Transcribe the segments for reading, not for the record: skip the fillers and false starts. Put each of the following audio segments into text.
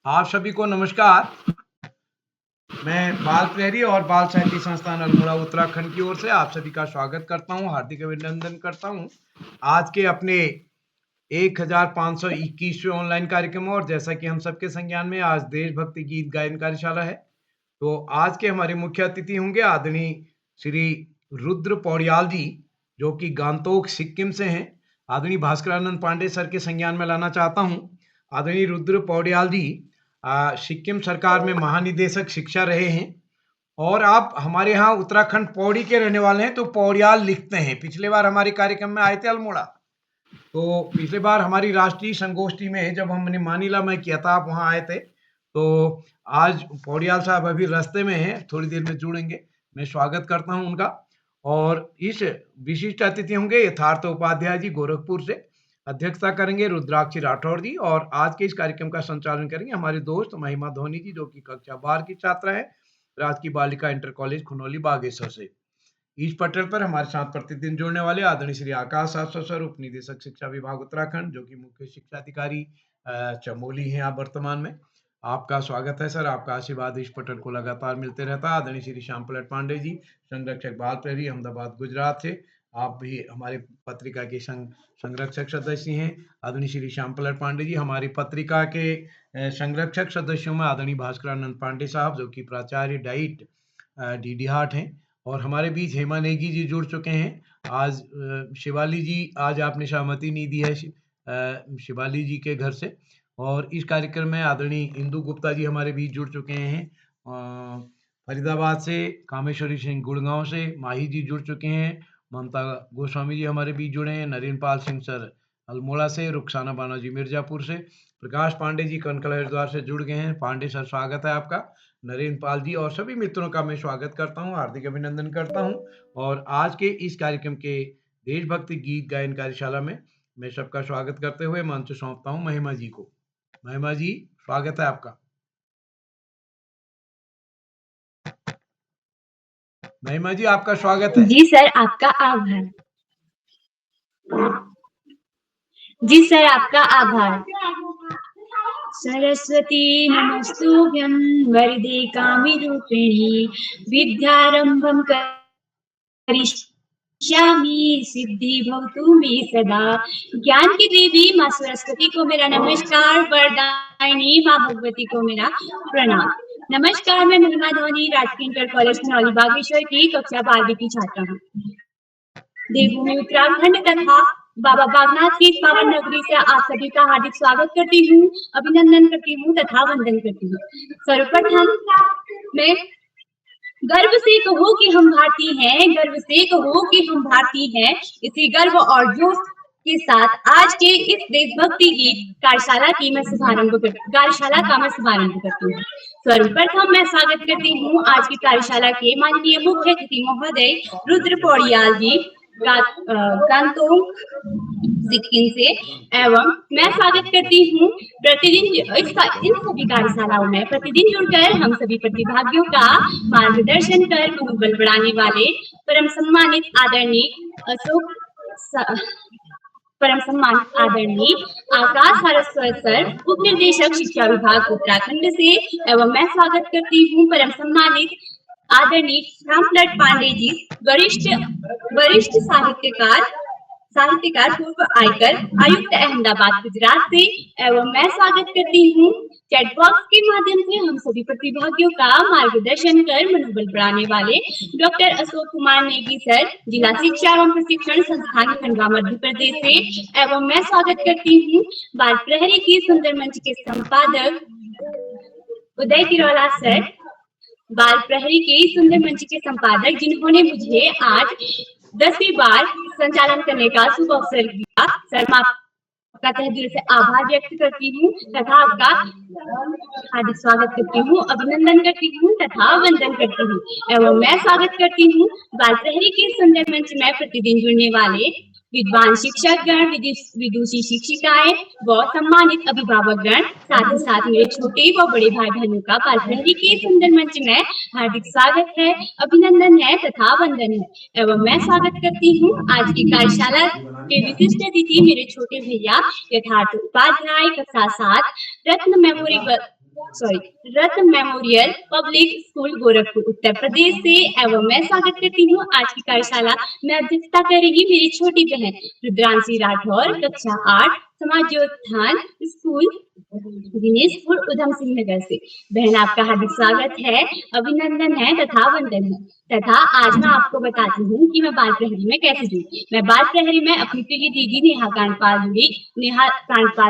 आप सभी को नमस्कार। मैं बाल प्रहरी और बाल साहित्य संस्थान अल्मोड़ा उत्तराखंड की ओर से आप सभी का स्वागत करता हूं, हार्दिक अभिनंदन करता हूं आज के अपने 1521वें ऑनलाइन कार्यक्रम में। और जैसा कि हम सबके संज्ञान में आज देशभक्ति गीत गायन कार्यशाला है, तो आज के हमारे मुख्य अतिथि होंगे आदरणीय श्री रुद्र पौड़ियाल जी, जो कि गांगटोक सिक्किम से हैं। आदरणीय भास्करानंद पांडे सर के संज्ञान में लाना चाहता हूं। आदरणीय रुद्र पौड़ियाल जी सिक्किम सरकार में महानिदेशक शिक्षा रहे हैं और आप हमारे यहाँ उत्तराखंड पौड़ी के रहने वाले हैं, तो पौड़ियाल लिखते हैं। पिछले बार हमारे कार्यक्रम में आए थे अल्मोड़ा, तो पिछले बार हमारी राष्ट्रीय संगोष्ठी में जब हमने मानिला में किया था, आप वहाँ आए थे। तो आज पौड़ियाल साहब अभी रास्ते में हैं, थोड़ी देर में जुड़ेंगे। मैं स्वागत करता हूं उनका। और इस विशिष्ट अतिथि होंगे यथार्थ उपाध्याय जी, गोरखपुर से। अध्यक्षता करेंगे रुद्राक्षी राठौर जी। और आज के इस कार्यक्रम का संचालन करेंगे हमारे दोस्त महिमा धोनी जी, जो कि कक्षा 12 की छात्रा है, राजकीय बालिका इंटर कॉलेज खुनौली बागेश्वर से। इस पटल पर हमारे साथ प्रतिदिन जुड़ने वाले आदरणीय श्री आकाश शास्त्री सर, उप निदेशक शिक्षा विभाग उत्तराखंड, जो कि मुख्य शिक्षा अधिकारी चमोली हैं आप वर्तमान में। आपका स्वागत है सर, आपका आशीर्वाद इस पटल को लगातार मिलते रहता है। आदरणीय श्री श्याम पलट पांडे जी, संरक्षक बाल प्रहरी, अहमदाबाद गुजरात से। आप भी हमारे पत्रिका के संरक्षक सदस्य हैं। आदरणीय श्री श्याम पलट पांडे जी, हमारी पत्रिका के संरक्षक सदस्यों में आदरणीय भास्करानंद पांडे साहब, जो कि प्राचार्य डाइट डीडी हाट हैं। और हमारे बीच हेमा नेगी जी जुड़ चुके हैं। आज शिवाली जी, आज आपने सहमति नहीं दी है शिवाली जी के घर से। और इस कार्यक्रम में आदरणीय इंदु गुप्ता जी हमारे बीच जुड़ चुके हैं फरीदाबाद से। कामेश्वरी सिंह गुड़गांव से, माही जी जुड़ चुके हैं। ममता गोस्वामी जी हमारे बीच जुड़े हैं। नरेंद्र पाल सिंह सर अल्मोड़ा से। रुखसाना बानाजी मिर्जापुर से। प्रकाश पांडे जी कनकल हरिद्वार से जुड़ गए हैं। पांडे सर, स्वागत है आपका। नरेंद्र पाल जी और सभी मित्रों का मैं स्वागत करता हूं, हार्दिक अभिनंदन करता हूं। और आज के इस कार्यक्रम के देशभक्ति गीत गायन कार्यशाला में मैं सबका स्वागत करते हुए मंच सौंपता हूं महिमा जी को। महिमा जी, स्वागत है आपका। महिमा जी, आपका स्वागत है। जी सर, आपका आभार। जी सर, आपका आभार। सरस्वती नमस्तुभ्यं वरदे कामिरूपिणी विद्यारंभं करिष्यामि सिद्धि भवतु मे सदा। ज्ञान की देवी माँ सरस्वती को मेरा नमस्कार। वरदायिनी माँ भगवती को मेरा प्रणाम। नमस्कार, मैं महिमा धोनी, राजकीय इंटर कॉलेज खुनौली बागेश्वर की कक्षा 12 की छात्रा हूँ। देवभूमि उत्तराखंड तथा बाबा बागनाथ की पावन नगरी से आप सभी का हार्दिक स्वागत करती हूँ, अभिनंदन करती हूँ तथा वंदन करती हूँ। सर्वप्रथम मैं गर्व से कहो कि हम भारतीय हैं, गर्व से कहो कि हम भारतीय हैं, इसी गर्व और जोश के साथ आज के इस देशभक्ति गीत कार्यशाला का मैं शुभारंभ करती हूँ। सर्वप्रथम मैं स्वागत करती हूँ आज की कार्यशाला के माननीय मुख्य अतिथि महोदय रुद्र पौड़ियाल जी, गांगटोक सिक्किम से। एवं मैं स्वागत करती हूँ प्रतिदिन इन सभी कार्यशालाओं में प्रतिदिन जुड़कर हम सभी प्रतिभागियों का मार्गदर्शन कर मनोबल बढ़ाने वाले परम सम्मानित आदरणीय आकाश सारस्वत सर, उप निर्देशक शिक्षा विभाग उत्तराखंड से। एवं मैं स्वागत करती हूँ परम सम्मानित आदरणीय श्याम पलट पांडे जी, वरिष्ठ साहित्यकार पूर्व आयकर आयुक्त अहमदाबाद गुजरात से। एवं मैं स्वागत करती हूँ चैट बॉक्स के माध्यम से हम सभी प्रतिभागियों का मार्गदर्शन कर मनोबल बढ़ाने वाले डॉक्टर अशोक कुमार नेगी सर, जिला शिक्षा एवं प्रशिक्षण संस्थान खंडवा मध्य प्रदेश से। एवं मैं स्वागत करती हूँ बाल प्रहरी की सुंदर मंच के संपादक उदय किरोला सर, बाल प्रहरी के सुंदर मंच के संपादक, जिन्होंने मुझे आज 10वीं बार संचालन करने का शुभ अवसर दिया। सर, मैं आपका तहे दिल से आभार व्यक्त करती हूँ तथा आपका हार्दिक स्वागत करती हूँ, अभिनंदन करती हूँ तथा वंदन करती हूँ। एवं मैं स्वागत करती हूँ बाल प्रहरी के सुंदर मंच में प्रतिदिन जुड़ने वाले विद्वान शिक्षकगण, विदुषी शिक्षिकाएं व सम्मानित अभिभावकगण, साथ ही साथ मेरे छोटे व बड़े भाई बहनों का बाल प्रहरी के सुंदर मंच में हार्दिक स्वागत है, अभिनंदन है तथा वंदन है। एवं मैं स्वागत करती हूँ आज की कार्यशाला के विशिष्ट अतिथि मेरे छोटे भैया यथार्थ उपाध्याय, कक्षा 7, रत्न रत्न memorial public school Gorakhpur Uttar Pradesh से। एवं मैं स्वागत करती हूँ आज की कार्यशाला में अध्यक्षता करेगी मेरी छोटी बहन रुद्रांशी राठौर, कक्षा 8 समाजोत्थान स्कूल दिनेशपुर उधम सिंह नगर से। बहन आपका हार्दिक स्वागत है, अभिनंदन है तथा वंदन है। तथा आज मैं आपको बताती हूँ कि मैं बाल प्रहरी में कैसे जुड़ी। मैं बाल प्रहरी में अपनी प्रिय दीदी नेहा कांडपाल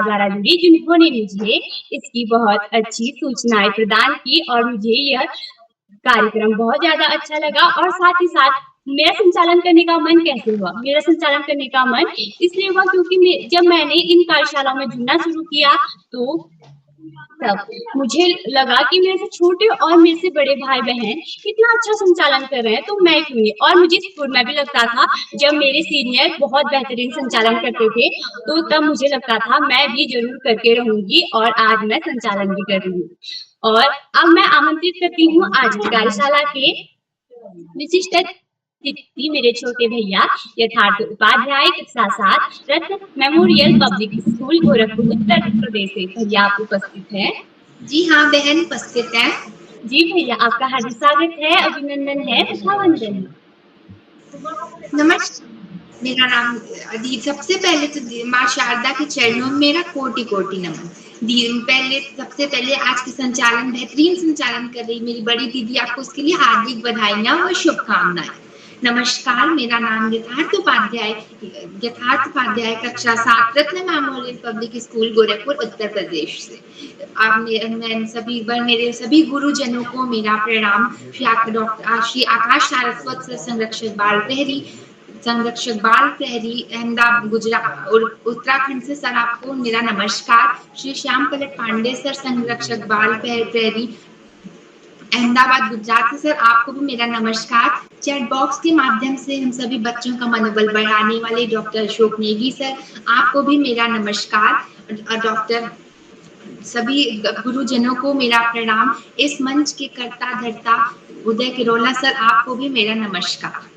द्वारा जुड़ी, जिन्होंने मुझे इसकी बहुत अच्छी सूचनाएं प्रदान की और मुझे यह कार्यक्रम बहुत ज्यादा अच्छा लगा। और साथ ही साथ मेरा संचालन करने का मन कैसे हुआ? मेरा संचालन करने का मन इसलिए हुआ क्योंकि जब मैंने इन कार्यशालाओं में जुड़ना शुरू किया तो तब मुझे लगा कि मेरे से छोटे और मेरे से बड़े भाई बहन कितना अच्छा संचालन कर रहे हैं, तो मैं क्यों नहीं। और मुझे स्कूल में भी लगता था जब मेरे सीनियर बहुत बेहतरीन संचालन करते थे तो तब मुझे लगता था मैं भी जरूर करके रहूंगी, और आज मैं संचालन भी कर रही हूँ। और अब मैं आमंत्रित करती हूँ आज की कार्यशाला के विशिष्ट अतिथि मेरे छोटे भैया यथार्थ उपाध्याय, कक्षा 7 रत्न memorial public school Gorakhpur Uttar Pradesh से। भैया आप उपस्थित हैं? जी हाँ बहन, उपस्थित है। जी भैया, आपका हार्दिक स्वागत है, अभिनंदन है तथा वंदन है। नमस्कार, मेरा नाम सबसे पहले तो माँ शारदा के चरणों में मेरा कोटि कोटि नमन। सबसे पहले आज के संचालन, बेहतरीन संचालन कर रही मेरी बड़ी दीदी, आपको उसके लिए हार्दिक बधाइयाँ और शुभकामनाएं। नमस्कार, मेरा नाम यथार्थ उपाध्याय, कक्षा 7 रत्न memorial public school Gorakhpur Uttar Pradesh से। मेरे सभी गुरुजनों को मेरा प्रणाम। श्री आकाश सारस्वत संरक्षक बाल प्रहरी अहमदाबाद गुजरात और उत्तराखंड से सर आपको मेरा नमस्कार। श्री श्याम पलट पांडे सर संरक्षक बाल प्रहरी अहमदाबाद गुजरात से सर आपको भी मेरा नमस्कार। चैट बॉक्स के माध्यम से हम सभी बच्चों का मनोबल बढ़ाने वाले डॉक्टर अशोक नेगी सर आपको भी मेरा नमस्कार। डॉक्टर सभी गुरुजनों को मेरा प्रणाम। इस मंच के कर्ता धर्ता उदय किरोला सर आपको भी मेरा नमस्कार।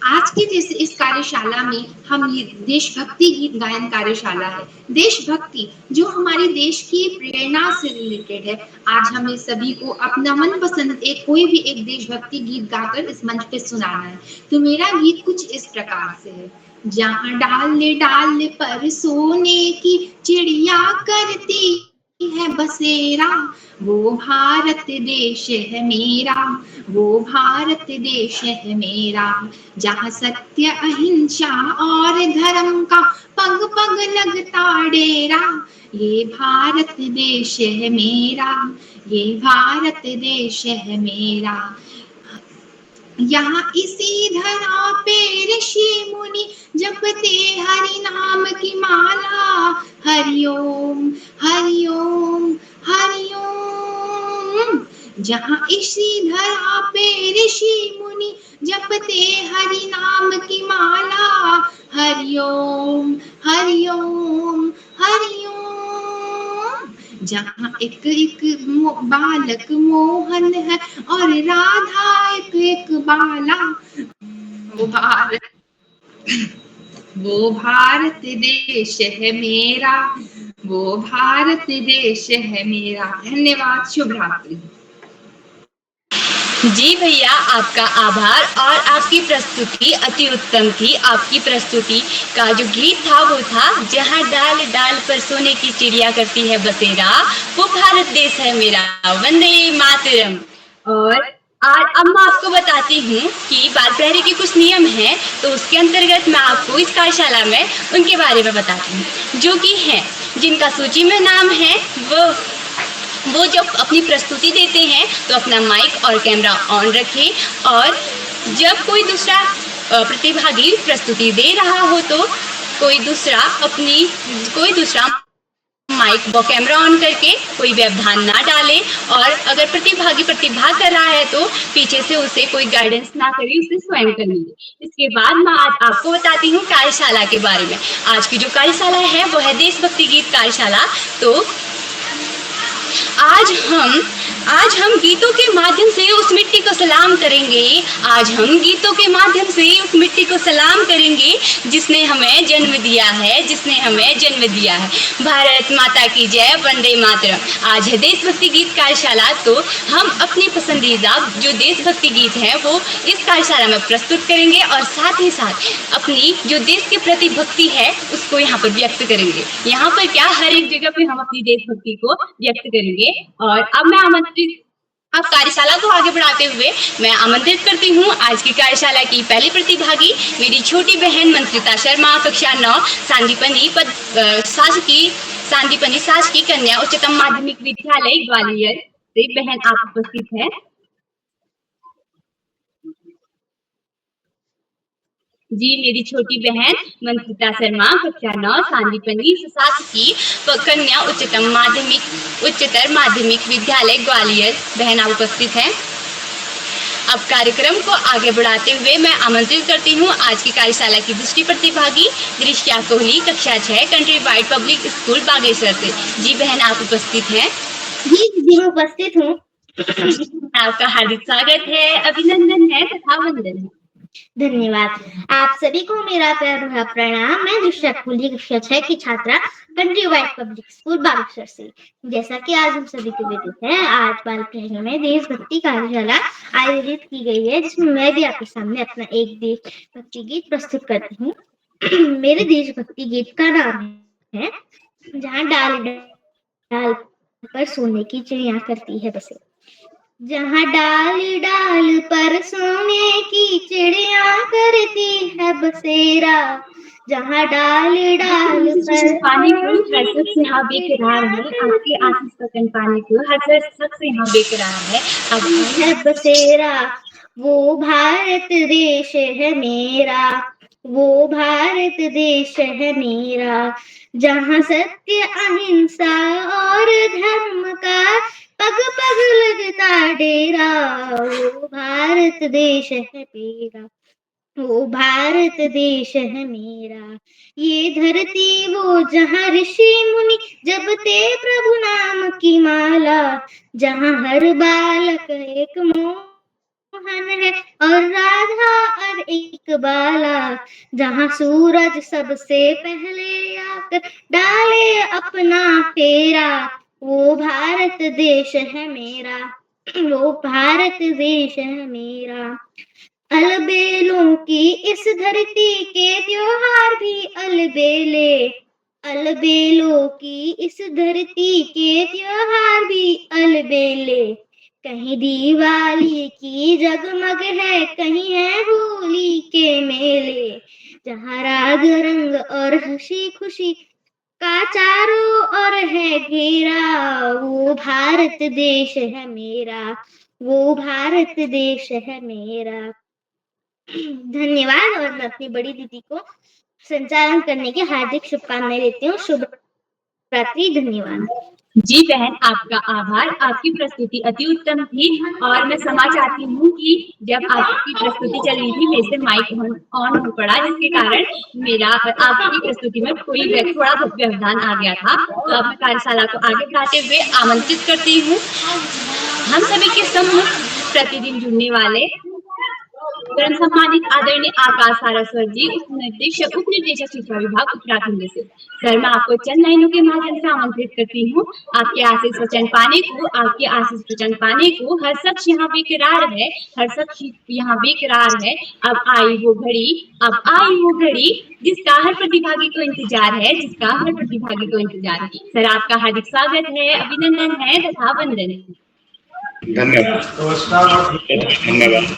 आज की इस कार्यशाला में हम ये देशभक्ति गीत गायन कार्यशाला है। देशभक्ति जो हमारे देश की प्रेरणा से रिलेटेड है। आज हमें सभी को अपना मनपसंद कोई भी एक देशभक्ति गीत गाकर इस मंच पे सुनाना है। तो मेरा गीत कुछ इस प्रकार से है। जहाँ डाल डाल पर सोने की चिड़िया करती है बसेरा, वो भारत देश है मेरा, वो भारत देश है मेरा। जहाँ सत्य अहिंसा और धर्म का पग पग लगता डेरा, ये भारत देश है मेरा, ये भारत देश है मेरा। यहाँ इसी धरा पे ऋषि मुनि जपते हरि नाम की माला। हरिओम हरिओम हरिओम। जहाँ इसी धरा पे ऋषि मुनि जपते हरि नाम की माला। हरिओम हरिओम हरिओम। जहाँ एक एक बालक मोहन है और राधा एक एक बाला, वो भारत देश है मेरा, वो भारत देश है मेरा। धन्यवाद, शुभ रात्रि। जी भैया, आपका आभार। और आपकी प्रस्तुति अति उत्तम थी। आपकी प्रस्तुति का जो गीत था वो था जहाँ डाल डाल पर सोने की चिड़िया करती है बसेरा, वो भारत देश है मेरा, वंदे मातरम। और अब मैं आपको बताती हूँ कि बाल प्रहरी के कुछ नियम हैं, तो उसके अंतर्गत मैं आपको इस कार्यशाला में उनके बारे में बताती हूँ, जो कि हैं जिनका सूची में नाम है वो जब अपनी प्रस्तुति देते हैं तो अपना माइक और कैमरा ऑन रखें, और जब कोई दूसरा प्रतिभागी प्रस्तुति दे रहा हो तो कोई दूसरा माइक व कैमरा ऑन करके कोई व्यवधान ना डाले, और अगर प्रतिभागी प्रतिभाग कर रहा है तो पीछे से उसे कोई गाइडेंस ना करे, उसे स्वयं करनी है। इसके बाद मैं आज आपको बताती हूँ कार्यशाला के बारे में। आज की जो कार्यशाला है वो है देशभक्ति गीत कार्यशाला। तो आज हम आज हम गीतों के माध्यम से उस मिट्टी को सलाम करेंगे। आज हम गीतों के माध्यम से उस मिट्टी को सलाम करेंगे जिसने हमें जन्म दिया है, जिसने हमें जन्म दिया है। भारत माता की जय, वंदे मातरम। आज है देशभक्ति गीत कार्यशाला, तो हम अपनी पसंदीदा जो देशभक्ति गीत हैं वो इस कार्यशाला में प्रस्तुत करेंगे और साथ ही साथ अपनी जो देश के प्रति भक्ति है उसको यहाँ पर व्यक्त करेंगे। यहाँ पर क्या, हर एक जगह पे हम अपनी देशभक्ति को व्यक्त करेंगे। और अब मैं अब कार्यशाला को आगे बढ़ाते हुए मैं आमंत्रित करती हूँ आज की कार्यशाला की पहली प्रतिभागी, मेरी छोटी बहन मंत्रिता शर्मा, कक्षा 9, सांदीपनी शासकीय कन्या उच्चतम माध्यमिक विद्यालय ग्वालियर से। बहन आप उपस्थित है। जी, मेरी छोटी बहन मंत्रिता शर्मा, कक्षा 9, सांदीपनी शासकीय कन्या उच्चतर माध्यमिक विद्यालय ग्वालियर। बहन आप उपस्थित हैं। अब कार्यक्रम को आगे बढ़ाते हुए मैं आमंत्रित करती हूँ आज की कार्यशाला की दूसरी प्रतिभागी दृश्या कोहली, कक्षा 6, country wide public school Bageshwar से। जी बहन आप उपस्थित हैं। जी मैं उपस्थित हूँ। आपका हार्दिक स्वागत है, अभिनंदन है तथा वंदन है। धन्यवाद। आप सभी को मेरा प्यार भरा प्रणाम। मैं दृश्या कोहली, कक्षा 6 की छात्रा, country wide public school Bageshwar से। जैसा कि आज हम सभी को विदित है, आज बाल प्रहरी में देशभक्ति कार्यशाला आयोजित की गई है, जिसमें मैं भी आपके सामने अपना एक देशभक्ति गीत प्रस्तुत करती हूँ। मेरे देशभक्ति गीत का नाम है जहाँ डाल डाल पर सोने की चिड़िया करती है बसे। जहाँ डाल डाल पर सोने की चिड़िया करती है बसेरा, जहाँ डाल डाल पर पानी को हर शख्स यहाँ बेकरार है, आपके आशीष वतन पानी को हर शख्स यहाँ बेकरार है, अब है बसेरा। वो भारत देश है मेरा, वो भारत देश है मेरा, जहाँ सत्य अहिंसा और धर्म का पग पग लगता डेरा। वो भारत देश है मेरा, वो भारत देश है मेरा। ये धरती वो जहाँ ऋषि मुनि जपते प्रभु नाम की माला, जहाँ हर बालक एक मोहन है और राधा और एक बाला, जहाँ सूरज सबसे पहले आकर डाले अपना फेरा। वो भारत देश है मेरा, वो भारत देश है मेरा। अलबेलों की इस धरती के त्योहार भी अलबेले, अलबेलों की इस धरती के त्योहार भी अलबेले। कहीं दिवाली की जगमग है, कहीं है होली के मेले, जहाँ राग रंग और हंसी खुशी का चारों ओर है घेरा। वो भारत देश है मेरा, वो भारत देश है मेरा। धन्यवाद। और मैं अपनी बड़ी दीदी को संचालन करने की हार्दिक शुभकामनाएं देती हूँ। शुभ रात्रि। धन्यवाद। जी बहन, आपका आभार। आपकी प्रस्तुति अति उत्तम थी और मैं क्षमा चाहती हूँ कि जब आपकी प्रस्तुति चल रही थी मेरे से माइक ऑन हो पड़ा, जिसके कारण मेरा आपकी प्रस्तुति में थोड़ा बहुत व्यवधान आ गया था। तो अब मैं कार्यशाला को आगे बढ़ाते हुए आमंत्रित करती हूँ हम सभी के सम्मुख प्रतिदिन जुड़ने वाले परम सम्मानित आदरणीय आकाश सारस्वत जी, उप निर्देशक शिक्षा विभाग उत्तराखंड से। सर मैं आपको चंद लाइनों के माध्यम से आमंत्रित करती हूँ। आपके आशीष वचन पाने को, आपके आशीष वचन पाने को हर शख्स यहाँ बेकरार है, हर शख्स यहाँ बेकरार है। अब आई वो घड़ी, अब आई वो घड़ी जिसका हर प्रतिभागी को इंतजार है, जिसका हर प्रतिभागी को इंतजार है। सर आपका हार्दिक स्वागत है, अभिनंदन है तथा वंदन है। धन्यवाद। धन्यवाद।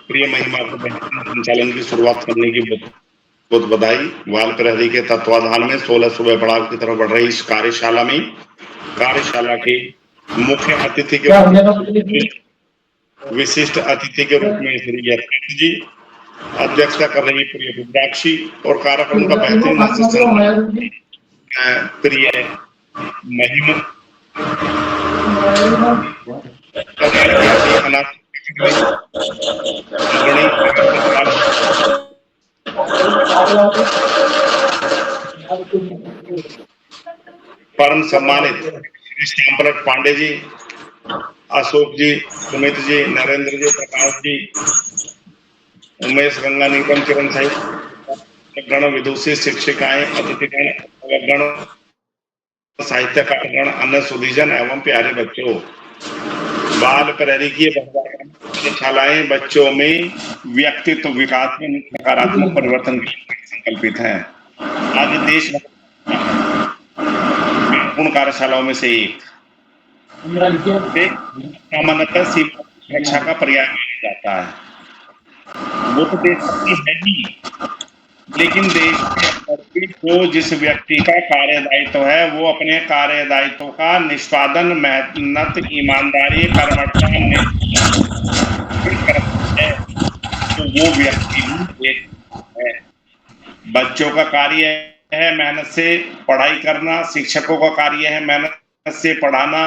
प्रिय महिमा को संचालन की शुरुआत करने की बहुत बधाई। बाल प्रहरी के तत्वाधान में 16 सुबह पड़ाव की तरफ बढ़ रही इस कार्यशाला में कार्यशाला के मुख्य अतिथि के विशिष्ट अतिथि के रूप में श्री यशवंत जी अध्यक्षता कर रही प्रिय रुद्राक्षी और कार्यक्रम का बेहतरीन प्रिय महिमा परम सम्मानित श्री श्यामपलट पांडे जी, अशोक जी, सुमित जी, नरेंद्र जी, प्रकाश जी, उमेश गंगा निगम, किरण सहित गण, विदुषी, शिक्षिकाएं, अतिथिगण, गण, साहित्यकार, अन्य सुधीजन एवं प्यारे बच्चों, बाल प्रहरी की शालाएं बच्चों में व्यक्तित्व विकास में सकारात्मक परिवर्तन के लिए संकल्पित है। आज देश महत्वपूर्ण कार्यशालाओं में से एक सामान्यतः सीमा सुरक्षा का पर्याय माना जाता है। वो तो देशभक्ति है ही, लेकिन देश के प्रति जो जिस व्यक्ति का कार्य दायित्व है वो अपने कार्य दायित्व का निष्पादन मेहनत, ईमानदारी, कर्मठता है, तो वो व्यक्ति भी एक है। बच्चों का कार्य है मेहनत से पढ़ाई करना, शिक्षकों का कार्य है मेहनत से पढ़ाना,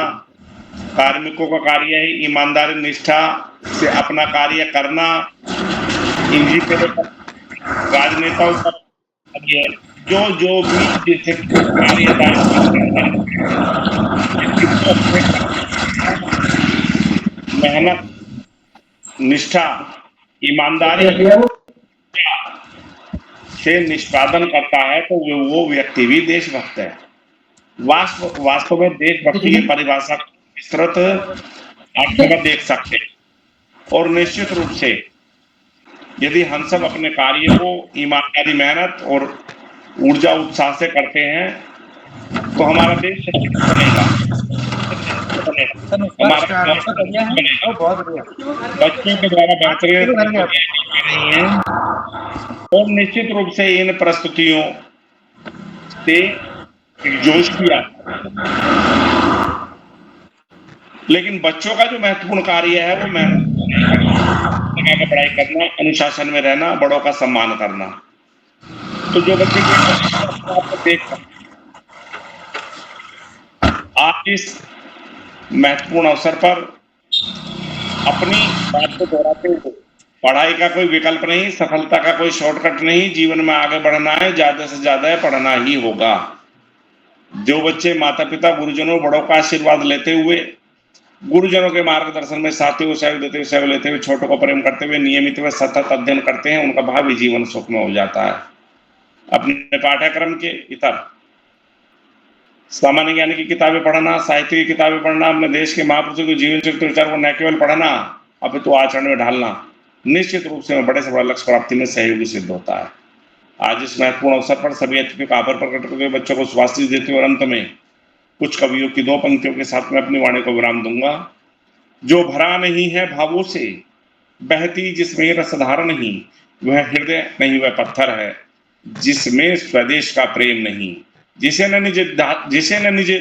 कार्मिकों का कार्य है ईमानदारी निष्ठा से अपना कार्य करना, राजनेताओं का कार्य जो भी जिसे कार्य मेहनत, निष्ठा, ईमानदारी से निष्पादन करता है तो वो व्यक्ति भी देशभक्त है। वास्तव में देशभक्ति की परिभाषा विस्तृत अर्थ में देख सकते हैं और निश्चित रूप से यदि हम सब अपने कार्य को ईमानदारी, मेहनत और ऊर्जा उत्साह से करते हैं तो हमारा देश सशक्त बनेगा, हमारा बनेगा, बच्चों के द्वारा बेहतरीन रही है और निश्चित रूप से इन प्रस्तुतियों से जोश भी आता है। लेकिन बच्चों का जो महत्वपूर्ण कार्य है वो मेहनत करना, पढ़ाई करना, अनुशासन में रहना, बड़ों का सम्मान करना। तो जो बच्चे देख आप इस महत्वपूर्ण अवसर पर अपनी बात को दोहराते हुए, पढ़ाई का कोई विकल्प नहीं, सफलता का कोई शॉर्टकट नहीं, जीवन में आगे बढ़ना है, ज्यादा से ज्यादा पढ़ना ही होगा। जो बच्चे माता पिता, गुरुजनों, बड़ों का आशीर्वाद लेते हुए, गुरुजनों के मार्गदर्शन में साथियों को सहयोग देते हुए, सहयोग लेते हुए, छोटों को प्रेम करते हुए, नियमित व सतत अध्ययन करते हैं, उनका भावी जीवन सुखमय हो जाता है। अपने पाठ्यक्रम के इतर सामान्य ज्ञान की किताबें पढ़ना, साहित्य की किताबें पढ़ना, अपने देश के महापुरुषों के जीवन चरित्र विचार को न केवल पढ़ना अपितु आचरण में ढालना निश्चित रूप से बड़े से बड़ा लक्ष्य प्राप्ति में सहयोगी सिद्ध होता है। आज इस महत्वपूर्ण अवसर पर सभी अतिथियों का आभार प्रकट करते हुए बच्चों को स्वास्थ्य देते हुए अंत में कुछ कवियों की 2 पंक्तियों के साथ में अपनी वाणी को विराम दूंगा। जो भरा नहीं है भावों से, बहती जिसमें रसधार नहीं, वह हृदय नहीं, वह पत्थर है जिसमें स्वदेश का प्रेम नहीं, जिसे न निज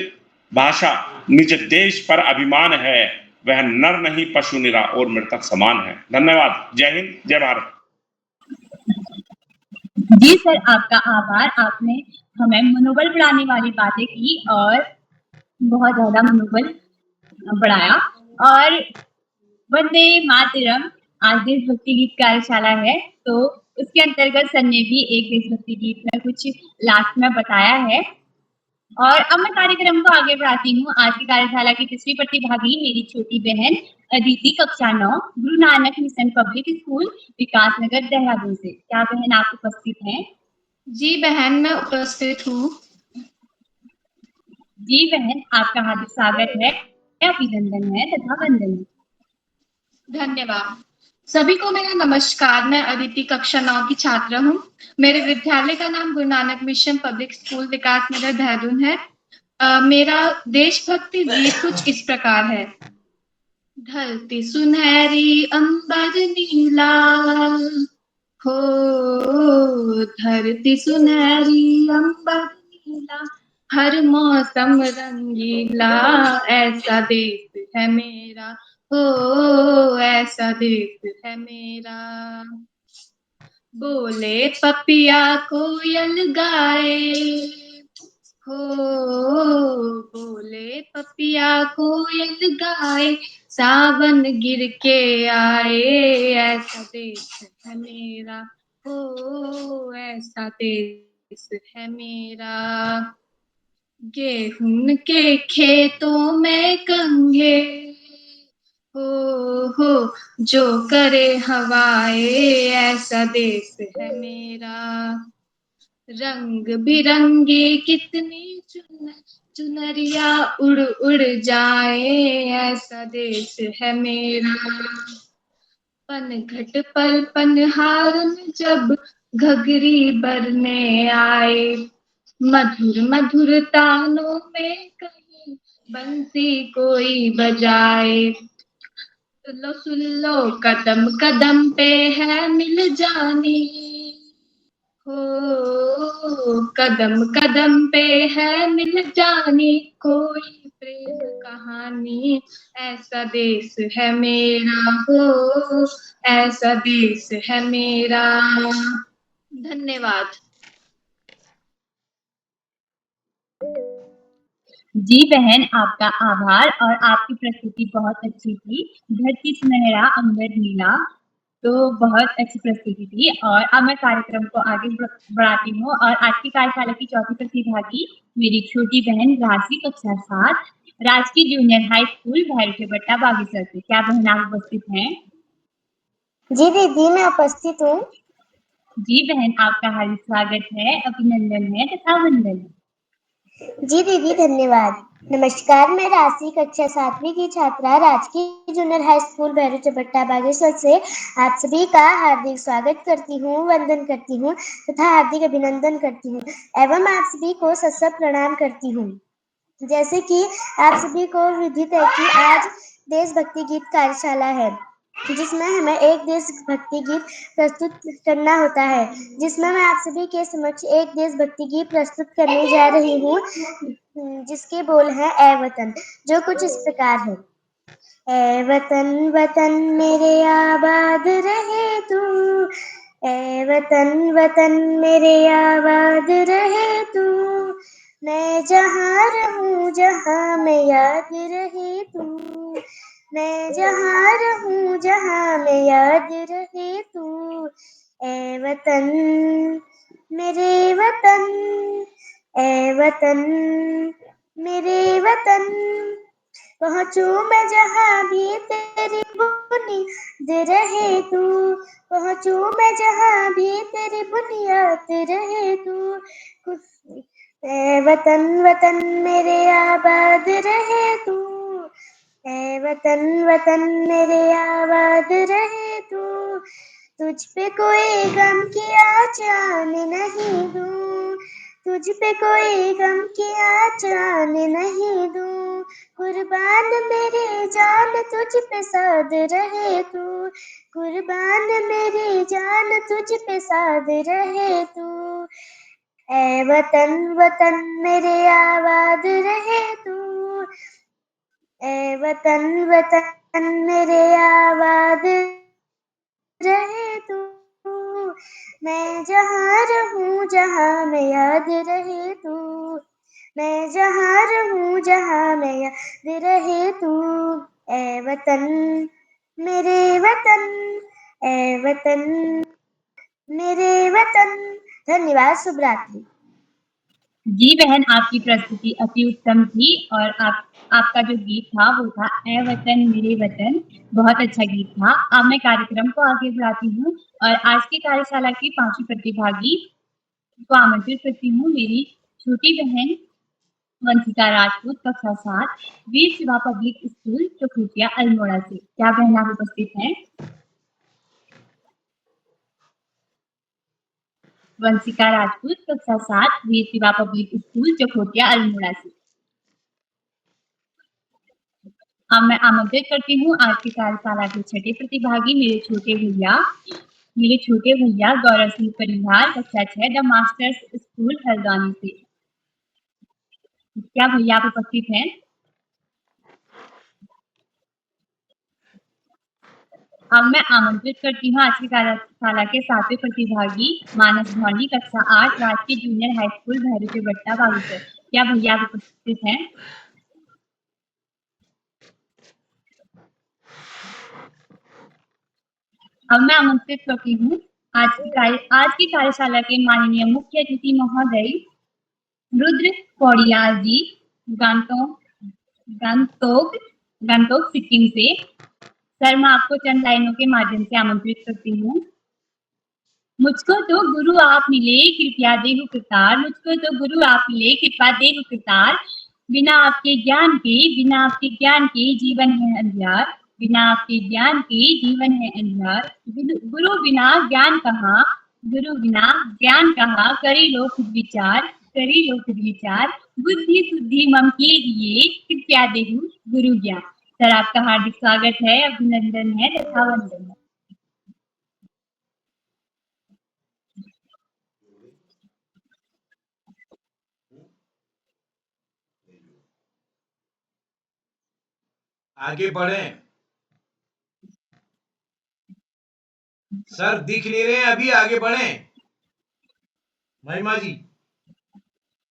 भाषा, निज देश पर अभिमान है, वह नर नहीं पशु निरा और मृतक समान है। धन्यवाद। जय हिंद, जय भारत। जी सर, आपका आभार। आपने हमें मनोबल बढ़ाने वाली बातें की और बहुत ज्यादा मनोबल बढ़ाया। और वंदे मातरम आज देशभक्ति गीत कार्यशाला है, तो उसके अंतर्गत सर ने भी एक देशभक्ति गीत में कुछ लास्ट में बताया है। और अब मैं कार्यक्रम को आगे बढ़ाती हूँ। आज की कार्यशाला की तीसरी प्रतिभागी मेरी छोटी बहन अदिति, कक्षा 9, Guru Nanak mission public school, विकास नगर, देहरादून से। क्या बहन आप उपस्थित हैं? जी बहन, मैं उपस्थित हूँ। जी बहन, आपका हार्दिक स्वागत है, अभिनंदन है तथा वंदन। धन्यवाद। सभी को मेरा नमस्कार। मैं अदिति, कक्षा 9 की छात्रा हूँ। मेरे विद्यालय का नाम Guru Nanak mission public school, विकास नगर, देहरादून है। मेरा देशभक्ति गीत कुछ इस प्रकार है। ढलती सुनहरी अंबर नीला, हो धरती सुनहरी अंबर नीला, हर मौसम रंगीला, ऐसा देश है मेरा, हो ऐसा देश है मेरा। बोले पपिया कोयल गाए, हो बोले पपिया कोयल गाए, सावन गिर के आए, ऐसा देश है मेरा, हो ऐसा देश देश है मेरा। गेहूं के खेतों में कंघे हो जो करे हवाएं, ऐसा देश है मेरा। रंग बिरंगी कितनी चुनरिया उड़ उड़ जाए, ऐसा देश है मेरा। पनघट पर पनहार में जब घघरी भरने आए, मधुर मधुर तानों में कहीं बंसी कोई बजाए। सुन लो कदम कदम पे है मिल जानी, हो कदम कदम पे है मिल जानी कोई प्रेम कहानी, ऐसा देश है मेरा हो, ऐसा देश है मेरा। धन्यवाद। जी बहन, आपका आभार। और आपकी प्रस्तुति बहुत अच्छी थी। धरती सुनहरा अंबर नीला, तो बहुत अच्छी प्रस्तुति थी। और अब मैं कार्यक्रम को आगे बढ़ाती हूँ। और आज की कार्यशाला की चौथी प्रतिभागी मेरी छोटी बहन राशि, कक्षा 7, राजकीय जूनियर हाई स्कूल भैरवटीबट्टा बागेश्वर से। क्या बहन आप उपस्थित हैं? जी दीदी, मैं उपस्थित हूँ। जी बहन, आपका हार्दिक स्वागत है, अभिनंदन है तथा वंदन। जी दीदी, धन्यवाद। नमस्कार, मैं राशि, कक्षा 7वीं की छात्रा, राजकीय जूनियर हाई स्कूल भैरवटीबट्टा बागेश्वर से आप सभी का हार्दिक स्वागत करती हूँ, वंदन करती हूँ तथा हार्दिक अभिनंदन करती हूँ एवं आप सभी को सत प्रणाम करती हूँ। जैसे कि आप सभी को विदित है कि आज देशभक्ति गीत कार्यशाला है, जिसमें हमें एक देशभक्ति गीत प्रस्तुत करना होता है, जिसमें मैं आप सभी के समक्ष एक देशभक्ति गीत प्रस्तुत करने जा रही हूँ, जिसके बोल हैं ए वतन, जो कुछ इस प्रकार है। ए वतन वतन मेरे आबाद रहे तू, ए वतन वतन मेरे आबाद रहे तू, मैं जहाँ रहूं जहाँ मैं याद रहे तू, मैं जहाँ रहूं जहाँ मैं याद रहे तू, ए वतन मेरे वतन, ए वतन मेरे वतन, पहुँचूं मैं जहाँ भी तेरी बुनियाद रहे तू, पहुँचूं मैं जहाँ भी तेरी बुनियाद रहे तू, ए वतन वतन मेरे आबाद रहे तू, ए वतन वतन मेरे आबाद रहे तू, तुझ पे कोई गम की आँच आने नहीं दूं, तुझ पे कोई गम की आँच आने नहीं दूं, कुर्बान मेरी जान तुझ पे साद रहे तू, कुर्बान मेरी जान तुझ पे साद रहे तू, ए वतन वतन मेरे आबाद रहे तू, ए वतन वतन मेरे आबाद रहे तू, मैं जहाँ रहूं जहाँ मैं याद रहे तू, मैं जहाँ रहूं जहाँ मैं याद रहे तू, ए वतन मेरे वतन, ए वतन मेरे वतन। धन्यवाद, शुभ रात्रि। जी बहन, आपकी प्रस्तुति अति उत्तम थी। और आपका जो गीत था वो था ए वतन मेरे वतन, बहुत अच्छा गीत था। अब मैं कार्यक्रम को आगे बढ़ाती हूँ और आज की कार्यशाला की 5वीं प्रतिभागी को आमंत्रित करती हूँ, मेरी छोटी बहन वंशिका राजपूत, कक्षा 7, वीर शिवा पब्लिक स्कूल चकुटिया अल्मोड़ा से। क्या बहन आप उपस्थित हैं? वंशिका राजपूत, कक्षा 7, वीर शिवा पब्लिक स्कूल चकोटिया अल्मोड़ा से। अब मैं आमंत्रित करती हूँ आज की कार्यशाला के छठे प्रतिभागी, मेरे छोटे भैया गौरव सिंह परिहार, कक्षा 6, द मास्टर्स स्कूल हल्द्वानी से। क्या भैया आप उपस्थित हैं? अब मैं आमंत्रित करती हूँ आज की कार्यशाला के 7वें प्रतिभागी मानस भौनी, कक्षा 8, राजकीय जूनियर हाई स्कूल भैरवटीबट्टा बागेश्वर। क्या भैया आप उपस्थित हैं? अब मैं आमंत्रित करती हूँ आज की कार्यशाला के माननीय मुख्य अतिथि महोदय रुद्र पौड़ियाल जी गंगटोक सिक्किम से। सर, मैं आपको चंद लाइनों के माध्यम से आमंत्रित करती हूँ। मुझको तो गुरु आप मिले कृपया देहु कृतार, मुझको तो गुरु आप मिले कृपा देहु कृतार, बिना आपके ज्ञान के जीवन है अंधियार, बिना आपके ज्ञान के जीवन है अंधियार। गुरु बिना ज्ञान कहाँ, करी लो खुद विचार, बुद्धि शुद्धि मम कीजिए कृपया देहु गुरु ज्ञान। सर, आपका हार्दिक स्वागत है, अभिनंदन है तथा वंदन है। आगे बढ़ें। सर दिख नहीं रहे हैं अभी, आगे बढ़ें। महिमा जी,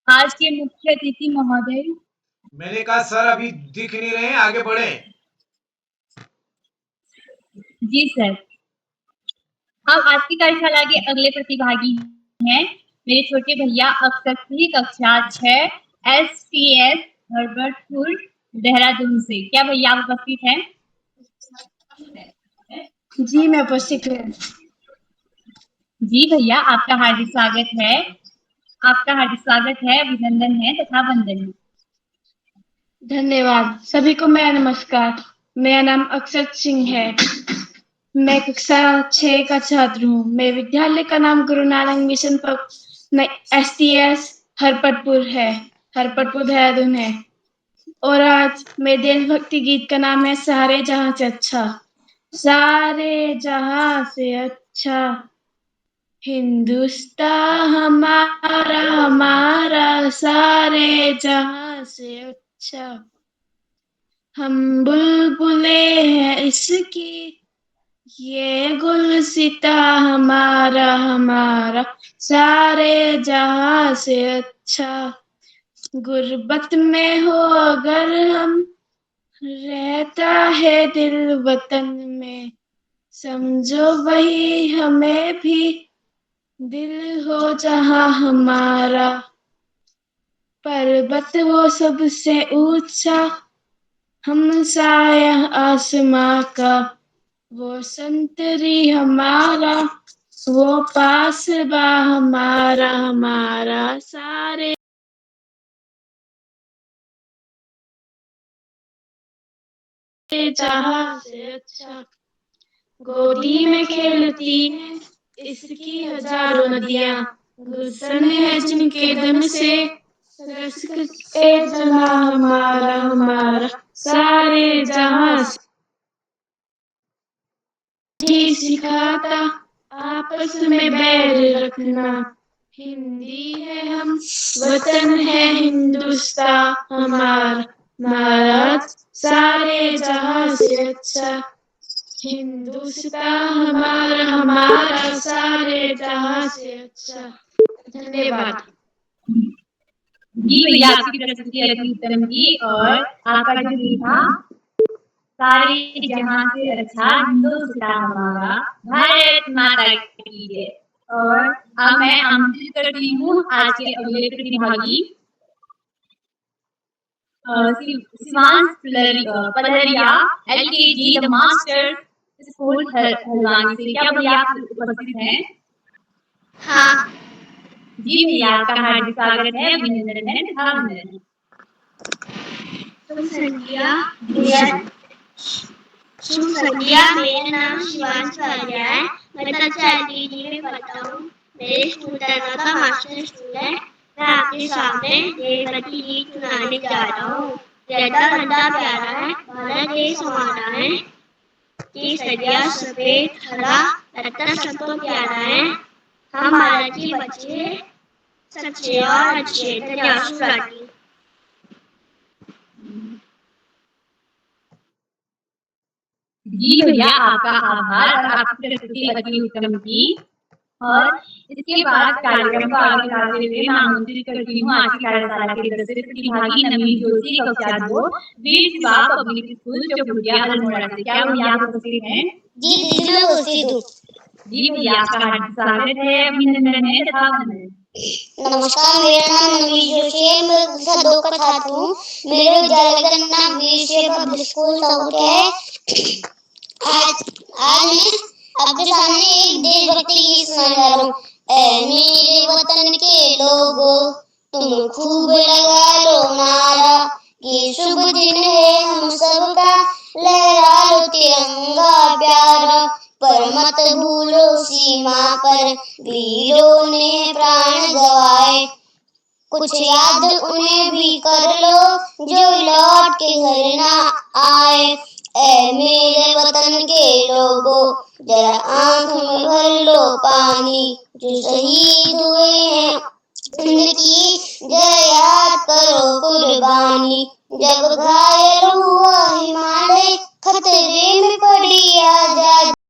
आज के मुख्य अतिथि महोदय, मैंने कहा सर अभी दिख नहीं रहे हैं, आगे बढ़ें। जी सर। हम आज की कार्यशाला के अगले प्रतिभागी हैं मेरे छोटे भैया अक्षत सिंह, कक्षा 6 STS हरबर्टपुर देहरादून से। क्या भैया आप उपस्थित हैं? जी मैं उपस्थित हूँ। जी भैया, आपका हार्दिक स्वागत है, अभिनंदन है तथा वंदन है। धन्यवाद। सभी को मेरा नमस्कार। मेरा नाम अक्षत सिंह है। मैं कक्षा 6 का छात्र हूँ। मेरे विद्यालय का नाम गुरु नानक मिशन STS हरपतपुर देहरादून है। और आज मेरे देशभक्ति गीत का नाम है सारे जहां से अच्छा। सारे जहां से अच्छा हिंदुस्तान हमारा सारे जहां से अच्छा। हम बुलबुले हैं इसकी, ये गुलसिता हमारा सारे जहां से अच्छा। गुर्बत में हो अगर हम, रहता है दिल वतन में, समझो वही हमें भी दिल हो जहां हमारा। पर्वत वो सबसे ऊंचा, हम साया आसमां का, वो संतरी हमारा, वो पासबा हमारा सारे जहां से अच्छा। गोदी में खेलती हैं इसकी हजारों नदियां, गुलशन है जिनके दम से जना हमारा सारे जहां से। ही सिखाता आपस में बैर रखना, हिंदी है हम, वतन है हिंदुस्तान हमारा सारे जहां से अच्छा। हिंदुस्तान हमारा सारे जहां से अच्छा। धन्यवाद। जी भैया, आपकी प्रस्तुति अति उत्तम थी। और आपका जो गीत था सारे जहां से अच्छा हिंदुस्तान हमारा, भारत माता की जय। और अब मैं आमंत्रित करती हूँ आज के अगले प्रतिभागी Shivansh Palariya LKG the master school Haldwani से। क्या भैया आप उपस्थित हैं? हाँ। जी भैया, आपका हार्दिक स्वागत है, अभिनंदन है तथा वंदन है। शुभ संध्या। मेरा नाम शिवांश पलरिया है। मैं कक्षा LKG में पढ़ता हूँ। मेरे स्कूल का नाम मास्टर स्कूल है। मैं आपके सामने देशभक्ति गीत सुनाने जा रहा हूँ। रहता ठंडा प्यारा है, भारत देश हमारा है, केसरिया सफेद हरा, लगता सबको प्यारा है। हम भारत के बच्चे सच्चे और अच्छे। धन्यवाद। जी भैया, आपका आभार और आपकी प्रस्तुति अति उत्तम थी। और इसके बाद कार्यक्रम को आगे बढ़ाते हुए मैं आमंत्रित करती हूँ आज की कार्यशाला के 10 प्रतिभागी नवीन जोशी, कक्षा 2 वीर शिवा पब्लिक स्कूल चौखुटिया अल्मोड़ा से। क्या भैया आप उपस्थित हैं? जी मैं उपस्थित हूँ। जी भैया, आपका हार्दिक स्वागत है अभिनंदन है तथा वंदन। नमस्कार, मेरा नाम मनवीर जोशी है। मैं कक्षा 2 का छात्र हूँ। मेरे विद्यालय का नाम वीर पब्लिक स्कूल साउथ है। आज मैं आपके सामने एक देशभक्ति गीत सुनाने जा रहा हूँ। ऐ मेरे वतन के लोगों, तुम खूब लगा लो नारा, ये शुभ दिन है हम सबका, लहरा लो तिरंगा प्यारा। पर मत भूलो सीमा पर वीरों ने प्राण गवाए, कुछ याद उन्हें भी कर लो जो लौट के घर ना आए। ऐ मेरे वतन के लोगों, जरा आंख में भर लो पानी, जो शहीद हुए हैं उनकी जरा याद करो कुर्बानी। जब घायल हुआ हिमालय, खतरे में पड़ी आजादी।